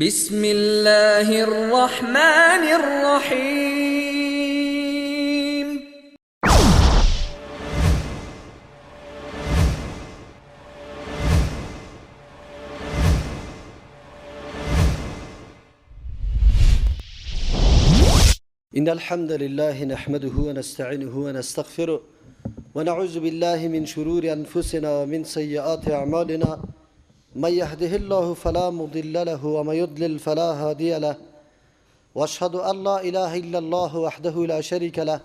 بسم الله الرحمن الرحيم. إن الحمد لله نحمده ونستعينه ونستغفره ونعوذ بالله من شرور أنفسنا ومن سيئات أعمالنا. من يهده الله فلا مضل له ومن يضلل فلا هادي له، وأشهد أن لا إله إلا الله وحده لا شريك له،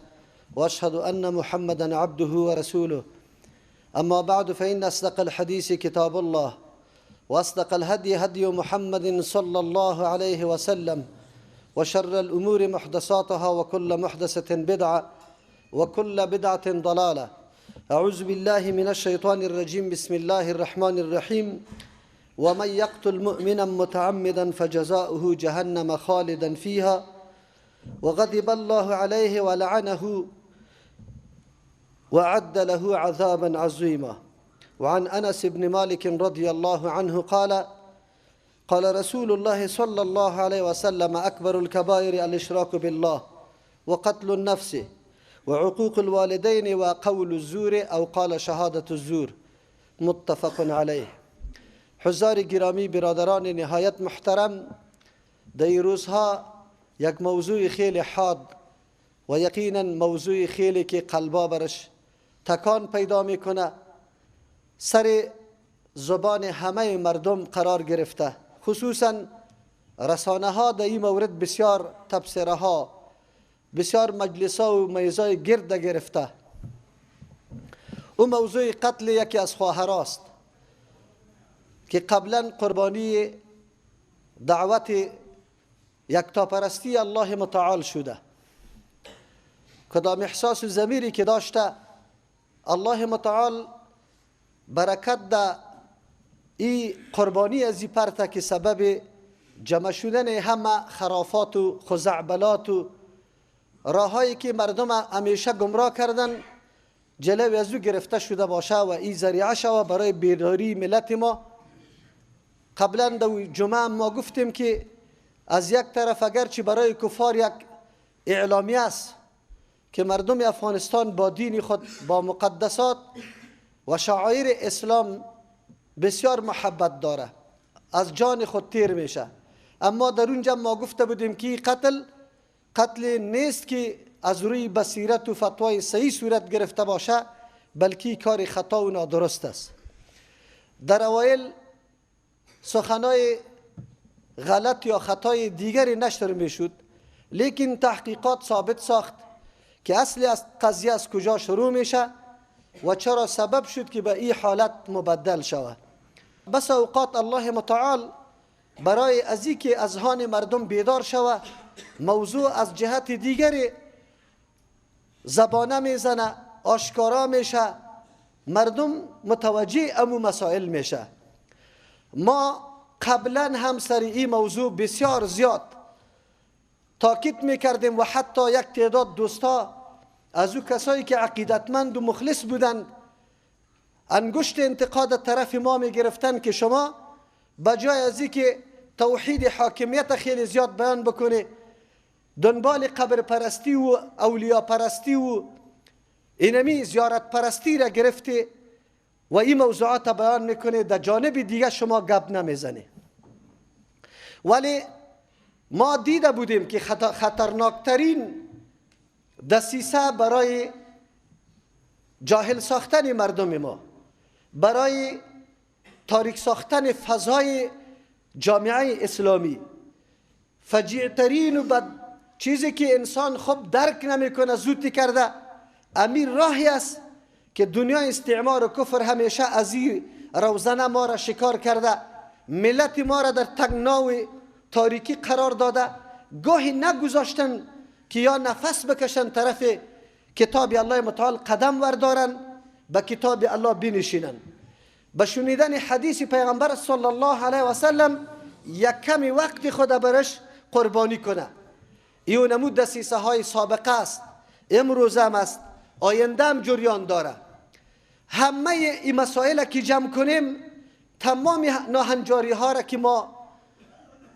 وأشهد أن محمدا عبده ورسوله. أما بعد، فإن أصدق الحديث كتاب الله، وأصدق الهدي هدي محمد صلى الله عليه وسلم، وشر الأمور محدثاتها، وكل محدثة بدعة، وكل بدعة ضلالة. أعوذ بالله من الشيطان الرجيم. بسم الله الرحمن الرحيم. ومن يقتل مؤمنا متعمدا فجزاؤه جهنم خالدا فيها وغضب الله عليه ولعنه وأعد له عذابا عظيما. وعن أنس بن مالك رضي الله عنه قال: قال رسول الله صلى الله عليه وسلم: أكبر الكبائر الإشراك بالله وقتل النفس وعقوق الوالدين وقول الزور، أو قال شهادة الزور. متفق علیه. حضار گرامی، برادران نهایت محترم، در این روزها یک موضوع خیلی حاد و یقینا موضوع خیلی که قلبا برش تکان پیدا میکنه سر زبان همه مردم قرار گرفته، خصوصا رسانه ها در این مورد بسیار تبصره ها، بسیار مجلس ها و میزای گرد گرفته. او موضوع قتل یکی از خواهراست که قبلا قربانی دعوت یکتاپرستی الله متعال شده. کدام احساس و ضمیری که داشته، الله متعال برکت ده این قربانی از این پرته که سبب جمع شدن همه خرافات و خزعبلات و راهایی که مردم همیشه گمراه کردن جلوی از او گرفته شده باشه و این ذریعه شود برای بیداری ملت ما. قبلا در جمعه ما گفتیم که از یک طرف اگرچه برای کفار یک اعلامیه است که مردم افغانستان با دین خود، با مقدسات و شعائر اسلام بسیار محبت داره، از جان خود تیر میشه، اما در اونجا ما گفته بودیم که قتل نیست که از روی بصیرت و فتوای صحیح صورت گرفته باشه، بلکه کار خطا و نادرست است. در اوایل سخنای غلط یا خطای دیگری نشر میشد، لیکن تحقیقات ثابت ساخت که اصل از قضیه از کجا شروع میشه و چرا سبب شد که به این حالت مبدل شود. بس اوقات الله متعال برای از اینکه اذهان مردم بیدار شود، موضوع از جهت دیگری زبانه میزنه، آشکارا میشه، مردم متوجه امو مسائل میشه. ما قبلا هم سر این موضوع بسیار زیاد تاکید میکردیم و حتی یک تعداد دوستا از او کسایی که عقیدتمند و مخلص بودند انگشت انتقاد طرف ما میگرفتن که شما بجای از اینکه توحید حاکمیت خیلی زیاد بیان بکنه، دنبال قبر پرستی و اولیاء پرستی و اینمی زیارت پرستی را گرفته و این موضوعات بیان میکنه، در جانب دیگه شما گپ نمیزنه. ولی ما دیده بودیم که خطرناکترین دسیسه برای جاهل ساختن مردم ما، برای تاریک ساختن فضای جامعه اسلامی، فجیعترین و بد چیزی که انسان خوب درک نمیکنه زودی کرده، امیر راهی است که دنیا استعمار و کفر همیشه از این روزنه ما را شکار کرده، ملت ما را در تنگنا و تاریکی قرار داده، گاهی نگذاشتن که یا نفس بکشن طرف کتاب الله متعال قدم وردارن، به کتاب الله بنشینن، به شنیدن حدیث پیغمبر صلی الله علیه و سلم یک کمی وقت خود برش قربانی کنه. این نمود دسیسه های سابقه است، امروز هم است، آینده هم جریان داره. همه این مسائل که جمع کنیم، تمام ناهنجاری ها را که ما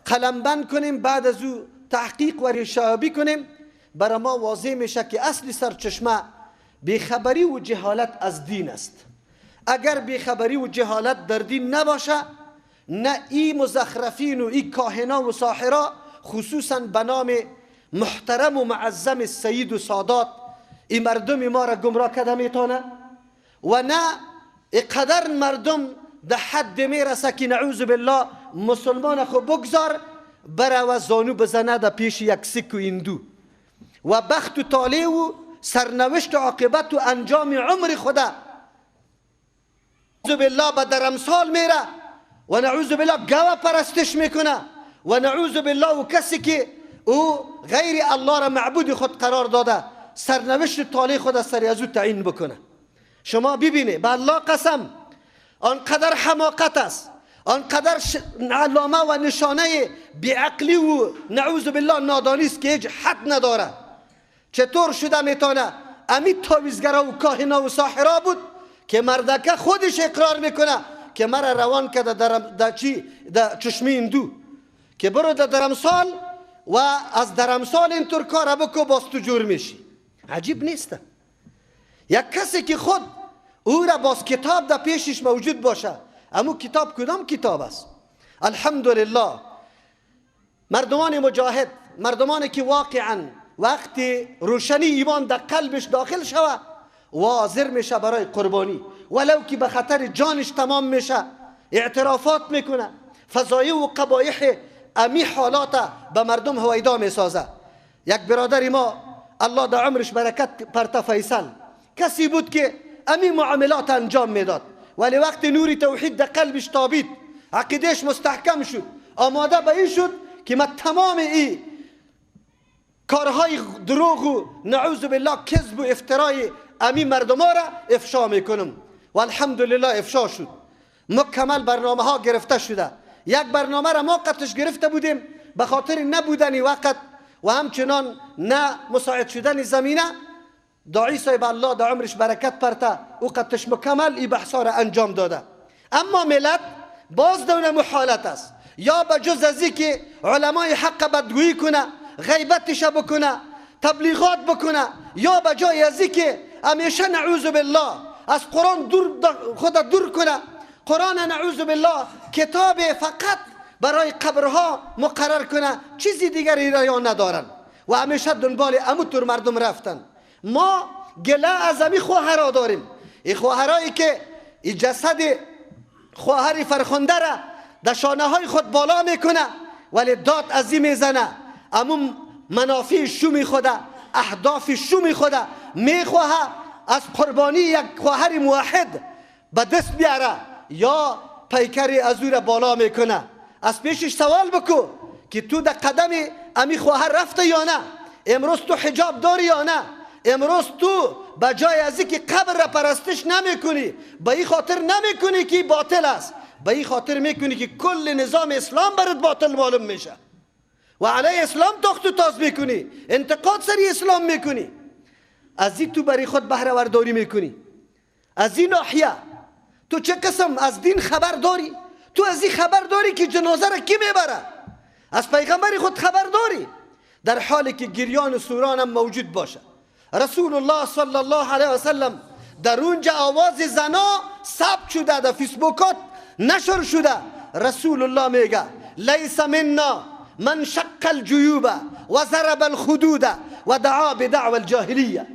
قلمبند کنیم، بعد از او تحقیق و ریشه‌یابی کنیم، برای ما واضح میشه که اصل سرچشمه بیخبری و جهالت از دین است. اگر بیخبری و جهالت در دین نباشه، نه این مزخرفین و این کاهنا و ساحرا، خصوصا به نام محترم و معظم سید و سادات، این مردم ما را گمراه کرده میتونه، و نه اقدر مردم ده حد میرسه که نعوذ بالله مسلمان خو بگذار بره و زانو بزنه در پیش یک سک و هندو و بخت و طالع و سرنوشت و عاقبت و انجام عمر خدا نعوذ بالله به درمسال میره و نعوذ بالله گوه پرستش میکنه و نعوذ بالله و کسی که او غیر الله را معبود خود قرار داده سرنوشت طالع خود سر از او تعیین بکنه. شما ببینه به الله قسم آنقدر حماقت است، آنقدر علامه و نشانه بیعقلی و نعوذ بالله نادانی است که هیچ حد نداره. چطور شده میتونه امی تعویضگرا و کاهنا و ساحرا بود که مردکه خودش اقرار میکنه که مرا روان کرده در چشمی هندو که برو در درمسال و از درمسال اینطور کار بکو باز تو جور میشی. عجیب نیست یک کسی که خود او را باز کتاب در پیشش موجود باشه. اما کتاب کدام کتاب است؟ الحمدلله مردمان مجاهد، مردمانی که واقعا وقتی روشنی ایمان در قلبش داخل شوه و حاضر میشه برای قربانی، ولو که به خطر جانش تمام میشه، اعترافات میکنه، فضایح و قبایح امی حالات به مردم هویدا میسازه. یک برادر ما الله در عمرش برکت پرتا فیصل کسی بود که امی معاملات انجام میداد، ولی وقتی نوری توحید در قلبش تابید، عقیدهش مستحکم شد، آماده به این شد که من تمام این کارهای دروغ و نعوذ بالله کذب و افترای امی مردم را افشا میکنم و الحمدلله افشا شد. مکمل برنامه ها گرفته شده. یک برنامه را ما قطعش گرفته بودیم به خاطر نبودن وقت و همچنان نه مساعد شدن زمینه. داعی صاحب الله در عمرش برکت پرته او قطعش مکمل این بحثا را انجام داده. اما ملت باز دونه محالت است، یا به جز ازی که علمای حق بدگویی کنه، غیبتش بکنه، تبلیغات بکنه، یا به جای ازی که همیشه نعوذ بالله از قرآن خود دور کنه. قرآن نعوذ بالله کتاب فقط برای قبرها مقرر کنه، چیزی دیگری را یا ندارن و همیشه دنبال اموتور مردم رفتن. ما گله از امی خواهرها داریم، این خواهرایی که این جسد خواهر فرخنده را در شانه های خود بالا میکنه ولی داد از این میزنه، اما منافع شومی خوده، اهداف شومی خوده میخواه از قربانی یک خواهر موحد به دست بیاره یا پیکری از او را بالا میکنه. از پیشش سوال بکو که تو در قدم امی خواهر رفته یا نه؟ امروز تو حجاب داری یا نه؟ امروز تو به جای ازی که قبر را پرستش نمیکنی، به این خاطر نمیکنی که باطل است، به این خاطر میکنی که کل نظام اسلام برات باطل معلوم میشه و علیه اسلام تخت و تاز میکنی، انتقاد سری اسلام میکنی. از این تو برای خود بهره ورداری میکنی. از این ناحیه تو چه قسم از دین خبر داری؟ تو از این خبر داری که جنازه را کی میبره؟ از پیغمبر خود خبر داری؟ در حالی که گریان و سوران هم موجود باشه. رسول الله صلی الله علیه و سلم در اونجا آواز زنا ثبت شده، در فیسبوکات نشر شده. رسول الله میگه لیس منا من شق الجیوب و ضرب الخدود و دعا بدعوى الجاهلیه.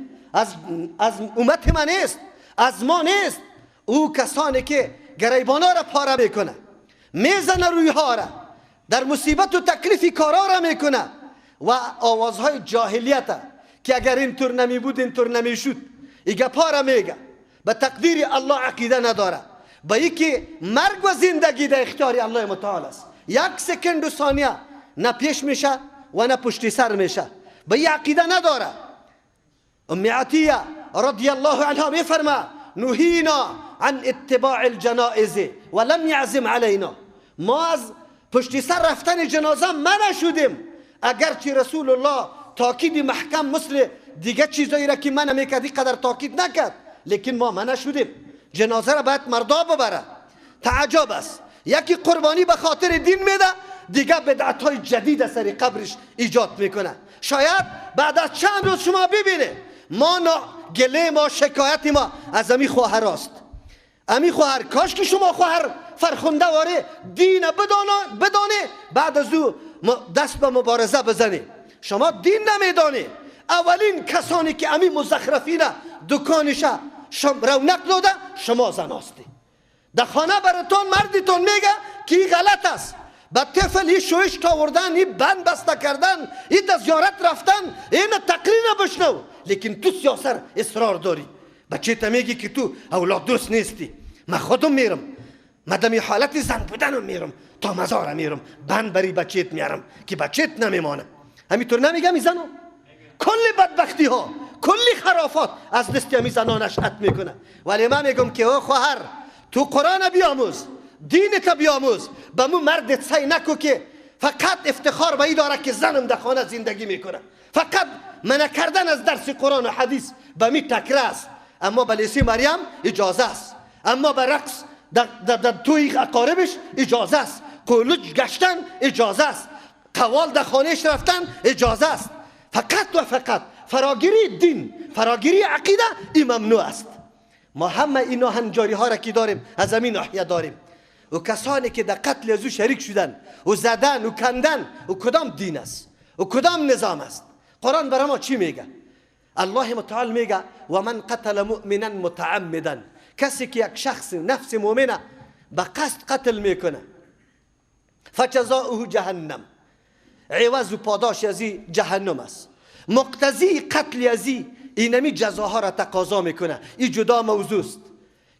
از امت من نیست، از ما نیست او کسانی که گریبانا را پاره میکنه، میزنه روی ها را، در مصیبت و تکلیفی کارا را میکنه و آوازهای جاهلیت که اگر اینطور نمی بود اینطور نمی شد ایگه پاره میگه. به تقدیر الله عقیده نداره، به یکی مرگ و زندگی در اختیار الله متعال است. یک سکند و ثانیه نه پیش میشه و نه پشت سر میشه، به یک عقیده نداره. ام عطیه رضی الله عنها میفرما نهینا عن اتباع الجنائز ولم يعزم علينا. ما از پشت سر رفتن جنازه منع شدیم، اگرچه رسول الله تاکید محکم مثل دیگه چیزایی را که منع میکردی قدر تاکید نکرد، لیکن ما منع شدیم. جنازه را باید مردا ببره. تعجب است، یکی قربانی به خاطر دین میده، دیگه بدعت‌های جدید سر قبرش ایجاد میکنه. شاید بعد از چند روز شما ببینه ما گله ما شکایت ما از امی خواهر است. امی خواهر کاش که شما خواهر فرخنده واره دین بدانه بعد از او دست به مبارزه بزنه. شما دین نمیدانه. اولین کسانی که امی مزخرفین دکانش رونق داده شما زناستی. در خانه براتون مردتون میگه که این غلط است. با طفل این شویش آوردن، این بند بسته کردن، این تا زیارت رفتن، این تقریر بشنو. لیکن تو سیاست اصرار داری. بچه تا میگی که تو اولاد دوست نیستی. من خودم میرم، مدام حالت زن بودنم میرم، تا مزارم میرم، بند بری بچهت میارم که بچهت نمیمانه. همینطور نمیگم این زنو؟ کلی بدبختی ها، کلی خرافات از دست همی زنان نشأت میکنه. ولی من میگم که او خواهر تو قرآن بیاموز، دینت بیاموز، به مو مردت سعی نکو که فقط افتخار به این داره که زنم در خانه زندگی میکنه. فقط منع کردن از درس قرآن و حدیث به می تکره است. اما به لیسی مریم اجازه است. اما به رقص در توی اقاربش اجازه است. قولج گشتن اجازه است. قوال در خانهش رفتن اجازه است. فقط و فقط فراگیری دین، فراگیری عقیده این ممنوع است. ما همه این ناهنجاری ها را که داریم از همین ناحیه داریم. و کسانی که در قتل از او شریک شدن و زدن و کندن و کدام دین است و کدام نظام است؟ قرآن برای ما چی میگه؟ الله متعال میگه و من قتل مؤمنا متعمدا، کسی که یک شخص نفس مؤمنه به قصد قتل میکنه فجزاؤه جهنم، عوض و پاداش ازی جهنم است. مقتضی قتل ازی اینمی جزاها را تقاضا میکنه. این جدا موضوع است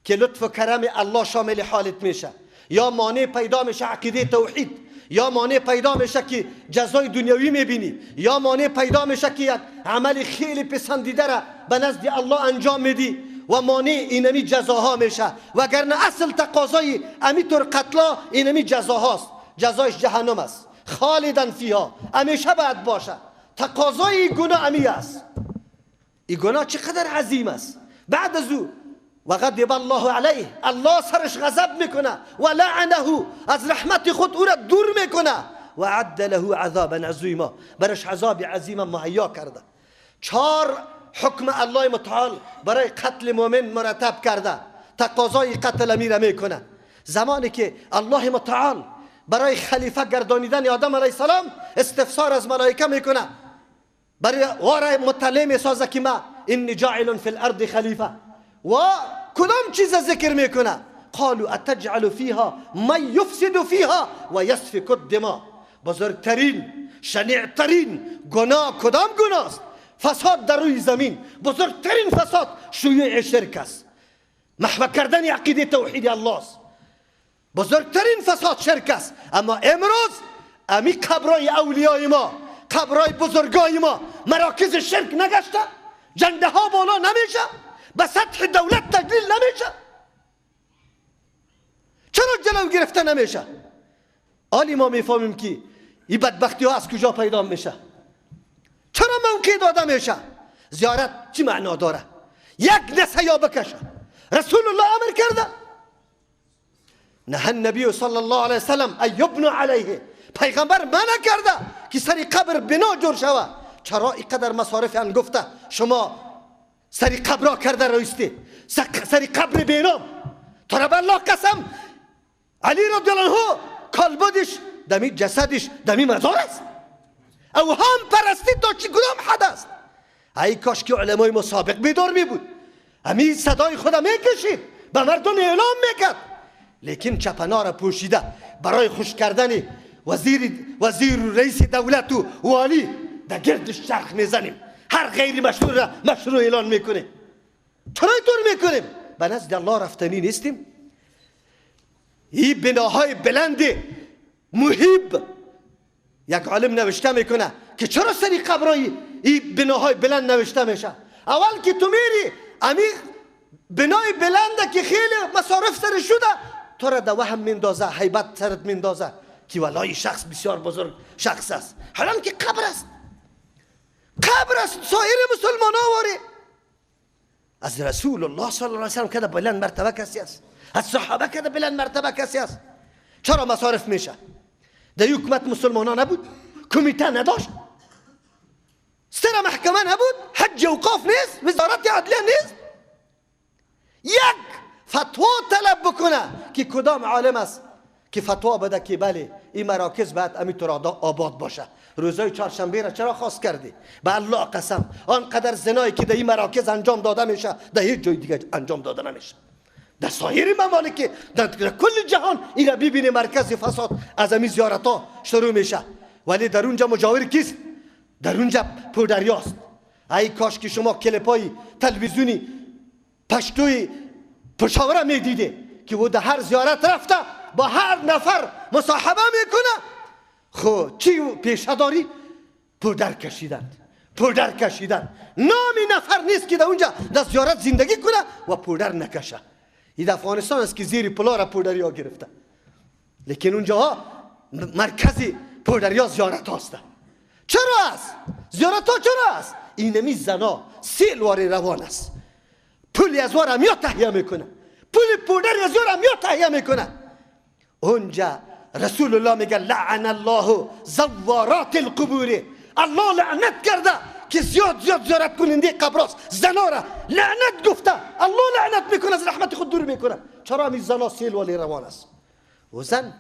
که لطف و کرم الله شامل حالت میشه، یا مانع پیدا میشه عقیده توحید، یا مانع پیدا میشه که جزای دنیوی میبینی، یا مانع پیدا میشه که یک عمل خیلی پسندیده را به نزد الله انجام میدی و مانع اینمی جزاها میشه. وگرنه اصل تقاضای امیطور قتلا اینمی جزاهاست. جزایش جهنم است، خالدن فیها، همیشه باید باشه. تقاضای این گناه امی است. این گناه چقدر عظیم است. بعد از او و غضب الله علیه، الله سرش غضب میکنه و لعنه، از رحمت خود او را دور میکنه و عد له عذابا عظیما، برش عذاب عظیم مهیا کرده. 4 حکم الله متعال برای قتل مؤمن مرتب کرده. تقاضای قتل میره میکنه. زمانی که الله متعال برای خلیفه گردانیدن آدم علیه السلام استفسار از ملائکه میکنه، برای وارای مطلع میسازه که ما انی جاعل فی الارض خلیفه، و کدام چیز ذکر میکنه؟ قالوا اتجعل فیها من یفسد فیها و یسفک الدماء. بزرگترین شنیعترین گناه کدام گناه است؟ فساد در روی زمین. بزرگترین فساد شیوع شرک است، محو کردن عقیده توحید الله است. بزرگترین فساد شرک است. اما امروز امی قبرای اولیای ما، قبرای بزرگای ما مراکز شرک نگشته؟ جنده ها بالا نمیشه؟ به سطح دولت تجلیل نمیشه؟ چرا جلو گرفته نمیشه؟ آلی ما میفهمیم که این بدبختی ها از کجا پیدا میشه. چرا موقع داده میشه؟ زیارت چی معنا داره؟ یک دسته یا بکشه. رسول الله امر کرده؟ نه النبی صلی الله علیه وسلم ای یبنى علیه، پیغمبر منع کرده که سری قبر بنا جور شوه. چرا اینقدر مصارف ان گفته شما سری قبرا کرده رویستی؟ سری قبر بینام تو را بالله قسم علی رضی الله عنه کالبدش دمی جسدش دمی مزار است. او هم پرستی تا چی کدام حد است؟ ای کاش که علمای مسابق بیدار می بود، همین صدای خدا میکشید، به مردم اعلام میکرد. لیکن چپنا را پوشیده برای خوش کردن وزیر و رئیس دولت و والی در گردش چرخ میزنیم. هر غیر مشروع را مشروع اعلان میکنیم. چرا اینطور میکنیم؟ به نزد الله رفتنی نیستیم؟ این بناهای بلند محیب، یک عالم نوشته میکنه که چرا سری قبرای این بناهای بلند نوشته میشه؟ اول که تو میری امی بنای بلنده که خیلی مصارف سر شده تو را در وهم میندازه، هیبت سرت میندازه که والله شخص بسیار بزرگ شخص است، حالا که قبر است. قبر است. سایر مسلمان ها واره از رسول الله صلی الله علیه وسلم که بلند مرتبه کسی است، از صحابه که بلند مرتبه کسی است. چرا مصارف میشه؟ در حکومت مسلمانان نبود؟ کمیته نداشت؟ سر محکمه نبود؟ حج اوقاف نیست؟ وزارت عدلیه نیست؟ یک فتوا طلب بکنه که کدام عالم است که فتوا بده که بله این مراکز باید همینطور آباد باشه. روزای چهارشنبه را چرا خواست کردی؟ به الله قسم آنقدر زنایی که در این مراکز انجام داده میشه در هیچ جای دیگه انجام داده نمیشه. در سایر ممالک در کل جهان این را ببینی مرکز فساد از همین زیارت ها شروع میشه، ولی در اونجا مجاور کیست؟ در اونجا پودریاست. ای کاش که شما کلیپای تلویزیونی پشتوی پشاوره میدیده که او در هر زیارت رفته با هر نفر مصاحبه میکنه. خب چی پیشه داری؟ پودر کشیدن. نامی نفر نیست که در اونجا در زیارت زندگی کنه و پودر نکشه. این در افغانستان است که زیر پلا را پودری ها گرفته، لیکن اونجا مرکزی پودری ها زیارت هاست. چرا است؟ زیارت ها چرا است؟ اینمی زنا سیل واری روان است، پولی از وارم یا تهیه میکنه، پولی پودری از وارم یا تهیه میکنه. اونجا رسول الله میگه لعن الله زوارات القبور، الله لعنت کرده که زیاد زیارت کننده قبراست، زنا را لعنت گفته، الله لعنت میکنه، از رحمت خود دور میکنه. چرا می زنا سیل ولی روان است؟ و زن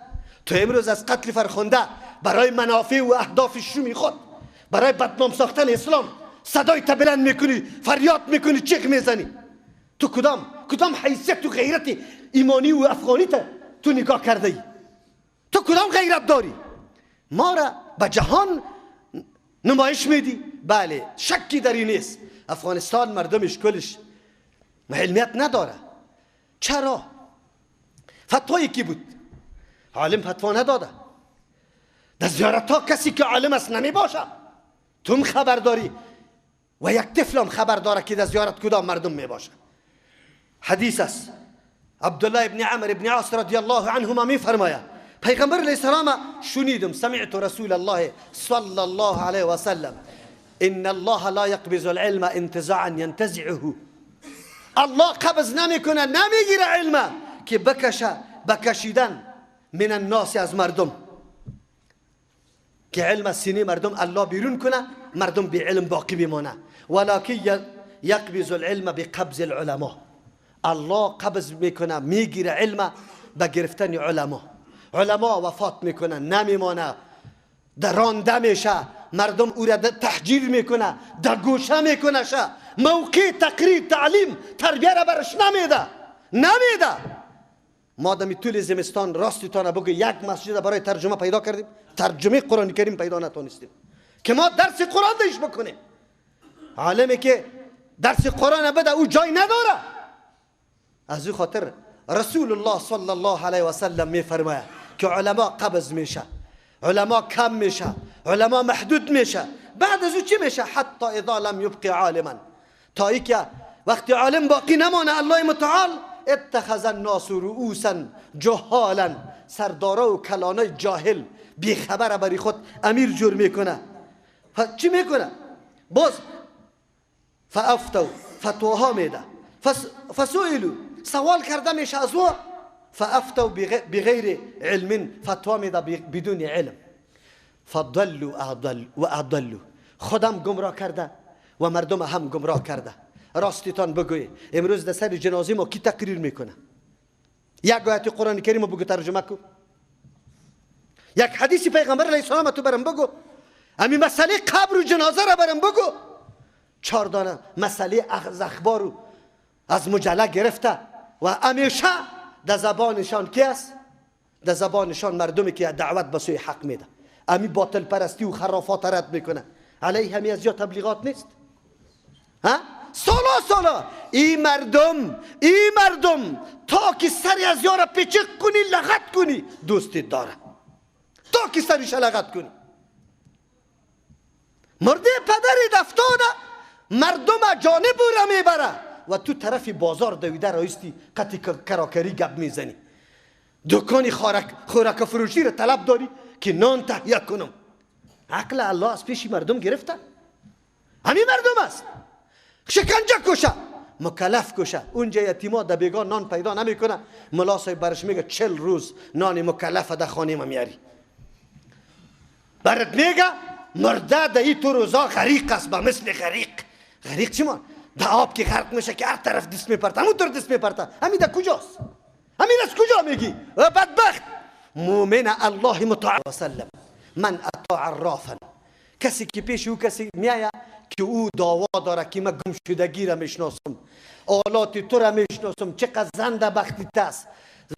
تو امروز از قتل فرخنده برای منافع و اهداف شومی خود، برای بدنام ساختن اسلام صدای بلند میکنی، فریاد میکنی، چیغ میزنی. تو کدام حیثیت و غیرت ایمانی و افغانی تو نگاه کرده ای؟ تو کدام غیرت داری؟ ما را به جهان نمایش میدی؟ بله شکی در این نیست افغانستان مردمش کلش علمیت نداره. چرا؟ فتوایی کی بود؟ عالم فتوا نداده. در زیارت ها کسی که عالم است نمی باشه. تو خبر داری و یک طفلم خبر داره که در زیارت کدام مردم می باشه. حدیث است عبدالله ابن عمر ابن عاص رضی الله عنهما می فرماید پیغمبر علیه السلام شنیدم، سمعت رسول الله صلی الله علیه و سلم ان الله لا يقبض العلم انتزاعا ينتزعه. الله قبض نمیکنه، نمیگیره علم که بکشیدن من الناس از مردم، که علم از سینه مردم الله بیرون کنه، مردم بی علم باقی بمانه. ولکن یقبض العلم بقبض العلماء، الله قبض میکنه، میگیره علم به گرفتن علما. علما وفات میکنه، نمیمانه، در رانده میشه، مردم او را تحجیر میکنه، در گوشه میکنه، موقع تقریر تعلیم تربیه را برش نمیده. ما دمی طول زمستان راستی تانه بگو یک مسجد برای ترجمه پیدا کردیم، ترجمه قرآن کریم پیدا نتونستیم که ما درس قرآن دیش بکنیم. عالمی که درس قرآن بده او جای نداره. از او خاطر رسول الله صلی الله علیه و سلم میفرماید که علما قبض میشه، علما کم میشه، علما محدود میشه. بعد از او چی میشه؟ حتی اذا لم یبقی عالما، تا ای که وقتی عالم باقی نمانه الله متعال اتخذ الناس رؤوسا جهالا، سردارا و کلانای جاهل بی خبر بری خود امیر جور میکنه. چی میکنه؟ باز فافتو، فتواها میده، فسئلوا، سوال کرده میشه از او، فافتو بغیر علم، فتوا میده بدون علم، فضلوا و اضلوا، خودم گمراه کرده و مردم هم گمراه کرده. راستیتان بگوی امروز در سر جنازه ما کی تقریر میکنه؟ یک آیت قرآن کریم رو بگو ترجمه کو، یک حدیث پیغمبر علیه السلام تو برام بگو، همین مسئله قبر و جنازه را برام بگو. 4 دانه مسئله از اخبار رو از مجله گرفته و همیشه در زبانشان کی است؟ در زبانشان مردمی که دعوت به سوی حق میده، همین باطل پرستی و خرافات رد میکنه. علیه همی از جا تبلیغات نیست؟ ها؟ سالا این مردم تا که سری از یارا پیچک کنی لغت کنی دوستی داره، تا که سریش لغت کنی. مرده پدری دفتاده مردم جانب را میبره و تو طرف بازار دویده رایستی قطی کراکری گپ میزنی. دکانی خوراک فروشی را طلب داری که نان تهیه کنم. عقل الله از پیش مردم گرفته؟ همین مردم است. شکنجه کشه، مکلف کشه. اونجا یتیما در بیگاه نان پیدا نمیکنه، ملا صاحب برش میگه 40 روز نان مکلف در خانه ما میاری. برات میگه مرده در این تو روزا غریق است، به مثل غریق چی مان؟ در آب که غرق میشه که هر طرف دست میپرته، همونطور دست میپرته. همین در کجاست؟ همین از کجا میگی؟ و بدبخت مؤمن الله مطاع وسلم من اطاع عرافا، کسی که پیش او کسی میایه که او دعوا داره که من گمشدگی را میشناسم، آلات تو را میشناسم، چقدر زنده بختی است،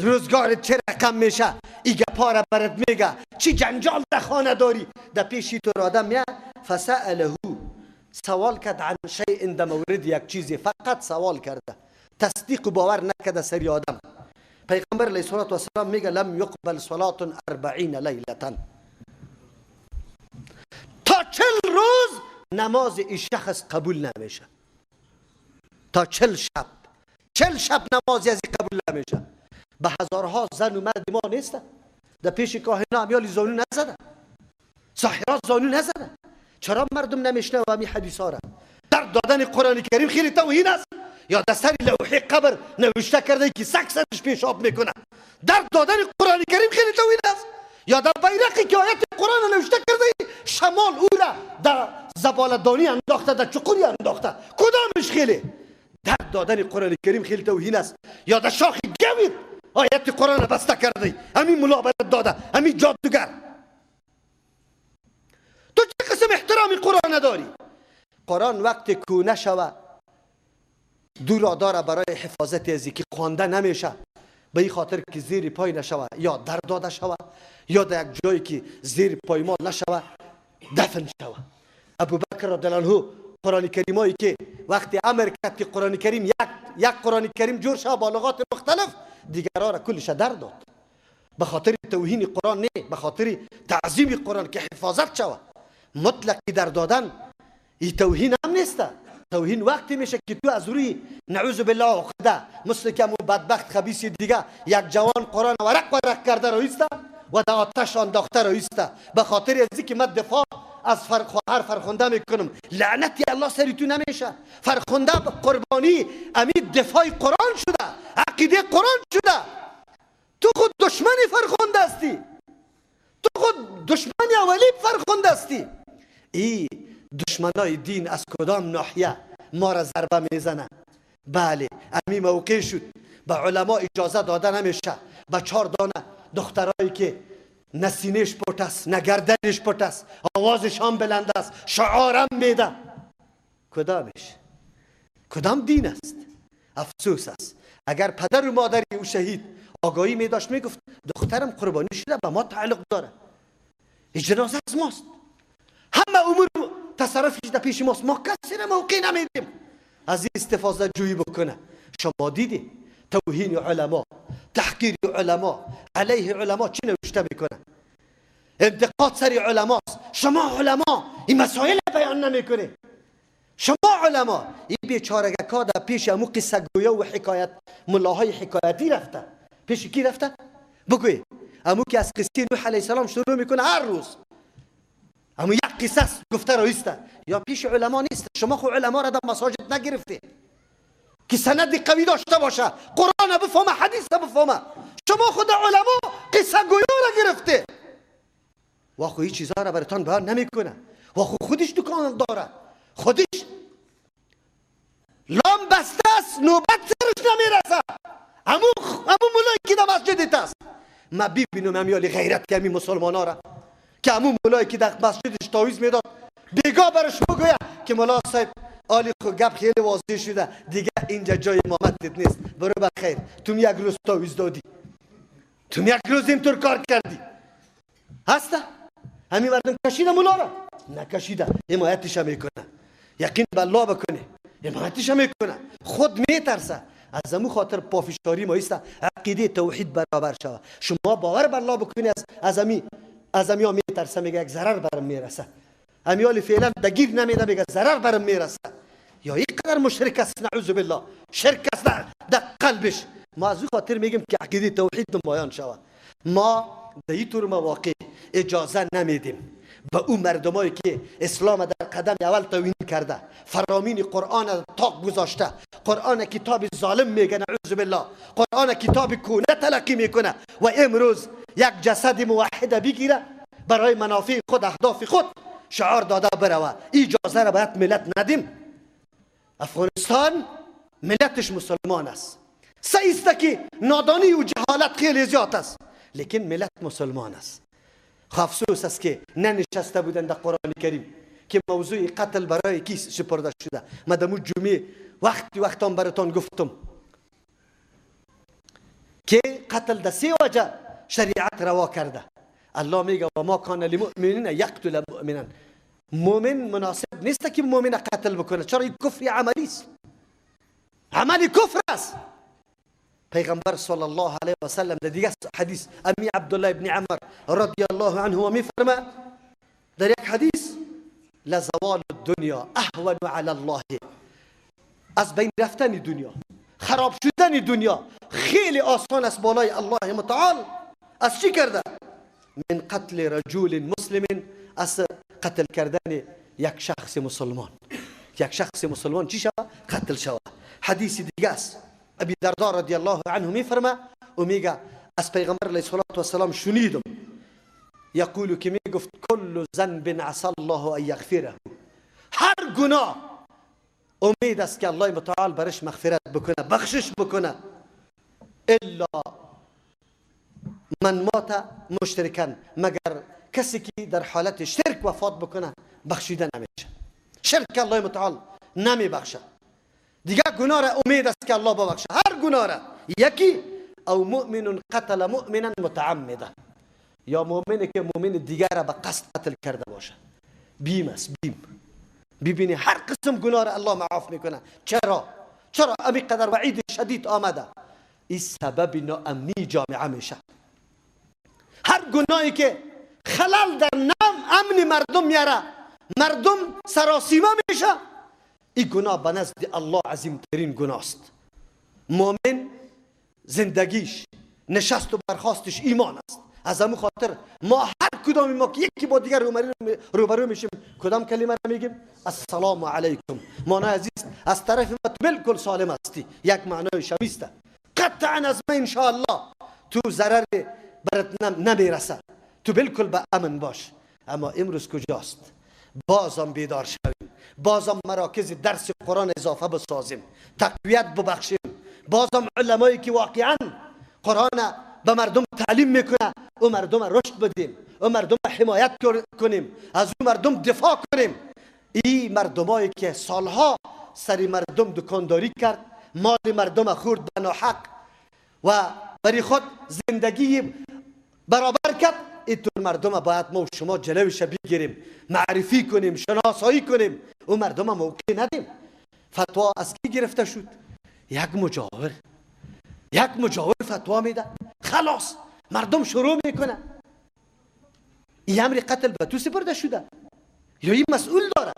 روزگارت چه رقم میشه، ایگه پاره برات میگه چی جنجال در خانه داری، در پیشی تو آدم میاد فسأله، سوال کرد عن شیء در مورد یک چیزی، فقط سوال کرده، تصدیق و باور نکرده سری آدم. پیغمبر علیه الصلاة والسلام میگه لم یقبل صلاة 40 لیلتا، تا 40 روز نماز این شخص قبول نمیشه، تا 40 شب نمازی از این قبول نمیشه. به هزارها زن و مرد ما نیستن در پیش کاهنا امیالی زانو نزدن، ساحرات زانو نزدن. چرا مردم نمیشنه و همین حدیث ها را؟ در دادن قرآن کریم خیلی توهین است. یا در سر لوح قبر نوشته کرده که سگ سرش پیشاب میکنه، در دادن قرآن کریم خیلی توهین است. یا در بیرقی که آیت قرآن نوشته کرده شمال او را در زبالدانی انداخته، در چقوری انداخته، کدامش خیلی؟ در دادن قرآن کریم خیلی توهین است. یا در شاخ گوید آیت قرآن بسته کرده، همین ملا برات داده، همین جادوگر. تو چه قسم احترامی قرآن داری؟ قرآن وقتی کونه شوه دورا داره برای حفاظت ازی که خوانده نمیشه، به این خاطر که زیر پای نشوه، یا در داده شوه، یا در یک جایی که زیر پای ما نشوه دفن شوه. ابو بکر رضی الله عنه قرآن کریم هایی که وقتی امر کرد که قرآن کریم یک قرآن کریم جور شوه با لغات مختلف، دیگرها را کلش در داد، به خاطر توهین قرآن نه، به خاطر تعظیم قرآن که حفاظت شوه. مطلقی در دادن این توهین هم نیسته. توهین وقتی میشه که تو از روی نعوذ بالله عقده مثل که بدبخت خبیث دیگه یک جوان قرآن ورق کرده رایسته و در آتش انداخته رایسته، به خاطر از اینکه من دفاع از خواهر فرخنده میکنم، لعنتی الله سری تو نمیشه. فرخنده قربانی امید دفاع قرآن شده، عقیده قرآن شده. تو خود دشمنی فرخنده استی، تو خود دشمنی اولی فرخنده استی. ای دشمنای دین از کدام ناحیه ما را ضربه میزنه؟ بله امی موقع شد به علما اجازه داده نمیشه به 4 دانه دخترایی که نه سینه‌اش پټ است نه گردنش پټ است، آوازش هم بلند است، شعارم میده. کدامش؟ کدام دین است؟ افسوس است. اگر پدر و مادری او شهید آگاهی میداشت میگفت دخترم قربانی شده به ما تعلق داره، جنازه از ماست، همه امور تصرفش در پیش ماست، ما کسی را موقع نمیدیم از این استفاده جویی بکنه. شما دیدی توهین علما، تحقیر علما، علیه علما چی نوشته میکنه؟ انتقاد سر علماست. شما علما این مسائل بیان نمیکنه. شما علما این بیچارگکا در پیش امو قصه گویا و حکایت ملاهای حکایتی رفته. پیش کی رفته؟ بگوی امو که از قصه نوح علیه السلام شروع میکنه هر روز، اما یک قصص گفته رایسته، یا پیش علما نیست. شما خو علما را در مساجد نگرفته که سند قوی داشته باشه، قرآن بفهمه، حدیث بفهمه. شما خود علما قصه گویا را گرفته و خو این چیزا را براتان بیان نمیکنه و خودش دکان داره، خودش لام بسته است، نوبت سرش نمیرسه. امو مولایی که در مسجدت است، ما ببینم امیالی غیرت که امی مسلمانا را که امو مولایی که در مسجدش تعویض میداد بیگاه برش بگوید که مولا صاحب آلی خو گپ خیلی واضح شده دیگه اینجا جای امامتت نیست، برو بخیر، تو یک روز تعویض دادی، تو یک روز اینطور کار کردی. هسته همین مردم کشیده مولا را؟ نکشیده، حمایتش میکنه، یقین به الله بکنه، حمایتش میکنه، خود میترسه. از امو خاطر پافشاری ما است عقیده توحید برابر شود. شما باور بر الله بکنی از امی ها میترسه، میگه یک ضرر برم میرسه، امیالی فعلا دگیر نمیده، میگه ضرر برم میرسه. یا این قدر مشرک است، نعوذ بالله، شرک است در قلبش. ما از او خاطر میگیم که عقیده توحید نمایان شود. ما در این طور مواقع اجازه نمیدیم به اون مردمایی که اسلام در قدم اول توهین کرده، فرامین قرآن تاق گذاشته، قرآن کتاب ظالم میگه نعوذ بالله، قرآن کتاب کونه تلقی میکنه و امروز یک جسد موحد بگیره برای منافع خود، اهداف خود شعار داده بروه. اجازه را باید ملت ندیم. افغانستان ملتش مسلمان است. صحیح است که نادانی و جهالت خیلی زیاد است، لیکن ملت مسلمان است. افسوس است که ننشسته بودند در قرآن کریم که موضوع قتل برای کی سپرده شده. من در جمعه وقتام براتون گفتم که قتل در 3 وجه شریعت روا کرده. الله میگه و ما کان للمؤمنین یقتل مؤمنا. مؤمن مناسب نیست که مؤمن قتل بکنه. چرا؟ این کفر عملی است، عملی کفر است. پیغمبر صلی الله علیه و سلم در دیگه حدیث امی عبدالله ابن عمر رضی الله عنه میفرما در یک حدیث لزوال الدنیا اهون علی الله، از بین رفتن دنیا، خراب شدن دنیا خیلی آسان است بالای الله متعال. از چی کرده؟ من قتل رجل مسلم، از قتل کردن یک شخص مسلمان. یک شخص مسلمان چی شود؟ قتل شود. حدیث دیگه است ابی درداء رضی الله عنه میفرما و میگه از پیغمبر علیه الصلاة والسلام شنیدم یقول که میگفت کل ذنب عسى الله ان یغفره، هر گناه امید است که الله متعال برش مغفرت بکنه، بخشش بکنه، الا من مات مشرکا، مگر کسی که در حالت شرک وفات بکنه بخشیده نمیشه. شرک الله متعال نمی بخشه. دیگه گناه را امید است که الله ببخشه، هر گناه را. یکی او مؤمن قتل مؤمنا متعمدا، یا مؤمنی که مؤمن دیگر را به قصد قتل کرده باشه. بیم است، بیم. ببینی هر قسم گناه را الله معاف میکنه. چرا امی قدر وعید شدید آمده؟ این سبب ناامنی جامعه میشه. هر گناهی که خلل در امن مردم میاره، مردم سراسیمه میشه، این گناه به نزد الله عظیم ترین گناه است. مؤمن زندگیش، نشست و برخاستش ایمان است. از همون خاطر ما هر کدام ما که یکی با دیگر روبرو میشیم کدام کلمه را میگیم؟ السلام علیکم. معنی عزیز از طرف ما تو بالکل سالم هستی، یک معنای شمیسته. قطعا از من انشاءالله تو ضرر برات نمیرسه، تو بالکل به امن باش. اما امروز کجاست؟ بازم بیدار شویم، بازم مراکز درس قرآن اضافه بسازیم، تقویت ببخشیم. بازم علمایی که واقعا قرآن به مردم تعلیم میکنه او مردم رشد بدیم، او مردم حمایت کنیم، از او مردم دفاع کنیم. این مردمایی که سالها سری مردم دکانداری کرد، مال مردم خورد به ناحق و برای خود زندگی برابر کرد، اینطور مردم باید ما و شما جلوش بگیریم، معرفی کنیم، شناسایی کنیم، او مردم موقع ندیم. فتوا از کی گرفته شد؟ یک مجاور فتوا میده، خلاص مردم شروع میکنه. این امر قتل به تو سپرده شده یا این مسئول داره؟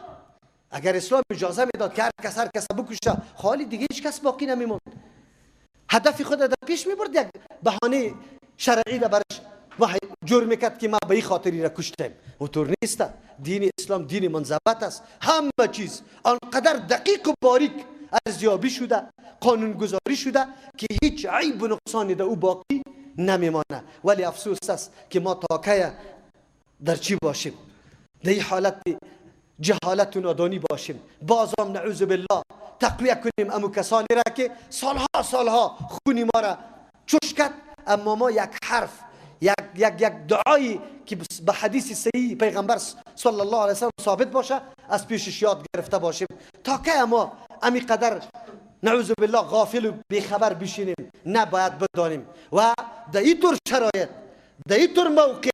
اگر اسلام اجازه میداد که هر کس بکشه، خالی دیگه هیچ کس باقی نمیموند. هدف خود در پیش میبرد، یک بهانه شرعی را برش جرم میکرد که ما به این خاطری را کشتیم. اونطور نیست. دین اسلام دین منضبط است. همه چیز آنقدر دقیق و باریک ارزیابی شده، قانون گذاری شده که هیچ عیب و نقصانی در او باقی نمیمانه. ولی افسوس است که ما تا کی در چی باشیم؟ در این حالت جهالت و نادانی باشیم. بازم نعوذ بالله تقویه کنیم امو کسانی را که سالها خونی ما را چوش کرد، اما ما یک حرف، یک دعایی که به حدیث صحیح پیغمبر صلی الله علیه و سلم ثابت باشه از پیشش یاد گرفته باشیم. تا که ما امی قدر نعوذ بالله غافل و بیخبر بشینیم؟ نباید بدانیم. و در این طور شرایط، در این طور موقع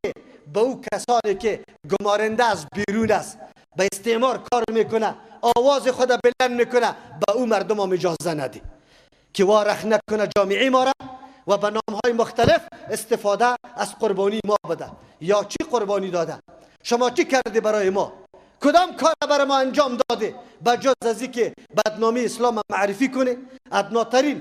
به او کسانی که گمارنده از بیرون است، به استعمار کار میکنه، آواز خود بلند میکنه، به او مردم هم اجازه ندی که وارخ نکنه جامعه ما را و به نامهای مختلف استفاده از قربانی ما بده. یا چی قربانی داده؟ شما چی کردی برای ما؟ کدام کار برای ما انجام داده به جز از اینکه بدنامی اسلام معرفی کنه، ادناترین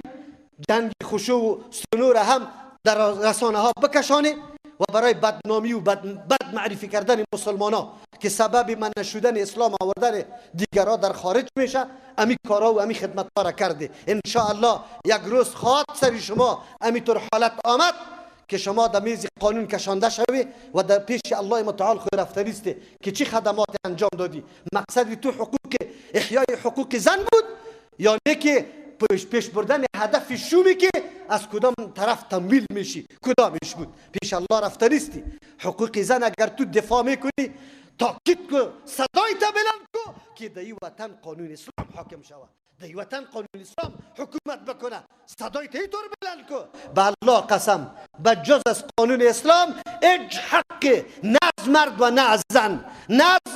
جنگ خشوع و سنور هم در رسانه ها بکشانه و برای بدنامی و بد معرفی کردن مسلمان ها که سبب منع شدن اسلام آوردن دیگرها در خارج میشه، امی کارا و امی خدمت ها را کرده. انشاءالله یک روز خواهد سری شما امی طور حالت آمد که شما در میز قانون کشانده شوی و در پیش الله متعال خود رفتنیستی که چی خدمات انجام دادی. مقصد تو حقوق احیای حقوق زن بود یا نه که پیش بردن هدف شومی که از کدام طرف تمویل میشی؟ کدامش بود؟ پیش الله رفتنیستی. حقوق زن اگر تو دفاع میکنی تاکید کو، صدای تا بلند کو که در این وطن قانون اسلام حاکم شود، در این وطن قانون اسلام حکومت بکنه. صدای تا اینطور بلند کو. به الله قسم بجز از قانون اسلام هیچ حق نه از مرد و نه از زن، نه از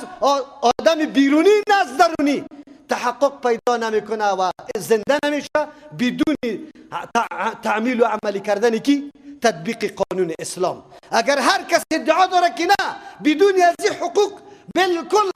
آدم بیرونی نه از درونی تحقق پیدا نمیکنه و زنده نمیشه بدون تعمیل و عملی کردن کی؟ تطبیق قانون اسلام. اگر هر کس ادعا داره که نه بدون از این حقوق بالکل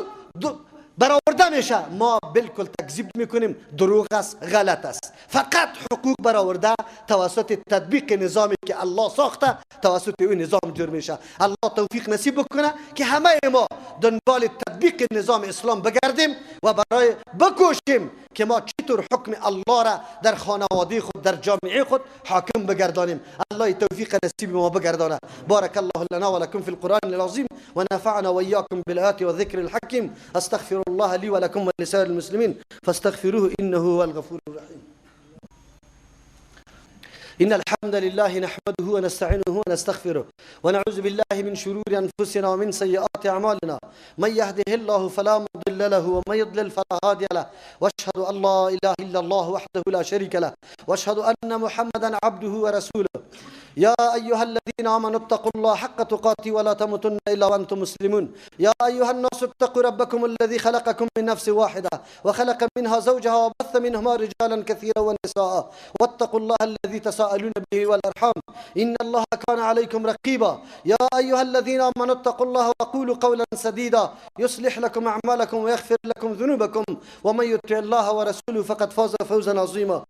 برآورده میشه، ما بالکل تکذیب میکنیم، دروغ است، غلط است. فقط حقوق برآورده توسط تطبیق نظامی که الله ساخته توسط این نظام جور میشه. الله توفیق نصیب بکنه که همه ما دنبال تطبیق نظام اسلام بگردیم و برای بکوشیم که ما چطور حکم الله را در خانواده خود، در جامعه خود حاکم بگردانیم. الله توفیق نصیب ما بگردانه. بارك الله لنا ولكم في القرآن العظيم ونفعنا وإياكم بالآيات والذكر الحكيم. استغفر الله لي ولكم ولسائر المسلمين فاستغفروه إنه هو الغفور الرحيم. إن الحمد لله نحمده ونستعينه ونستغفره ونعوذ بالله من شرور أنفسنا ومن سيئات أعمالنا. من يهده الله فلا مضل له ومن يضلل فلا هادي له، واشهد أن لا إله إلا الله وحده لا شريك له، واشهد أن محمدا عبده ورسوله. يا أيها الذين آمنوا اتقوا الله حق تقاته ولا تموتن إلا وأنتم مسلمون. يا أيها الناس اتقوا ربكم الذي خلقكم من نفس واحدة وخلق منها زوجها وبث منهما رجالا كثيرا ونساء، واتقوا الله الذي تساءلون به والأرحام إن الله كان عليكم رقيبا. يا أيها الذين آمنوا اتقوا الله وقولوا قولا سديدا يصلح لكم أعمالكم ويغفر لكم ذنوبكم، ومن يطع الله ورسوله فقد فاز فوزا عظيما.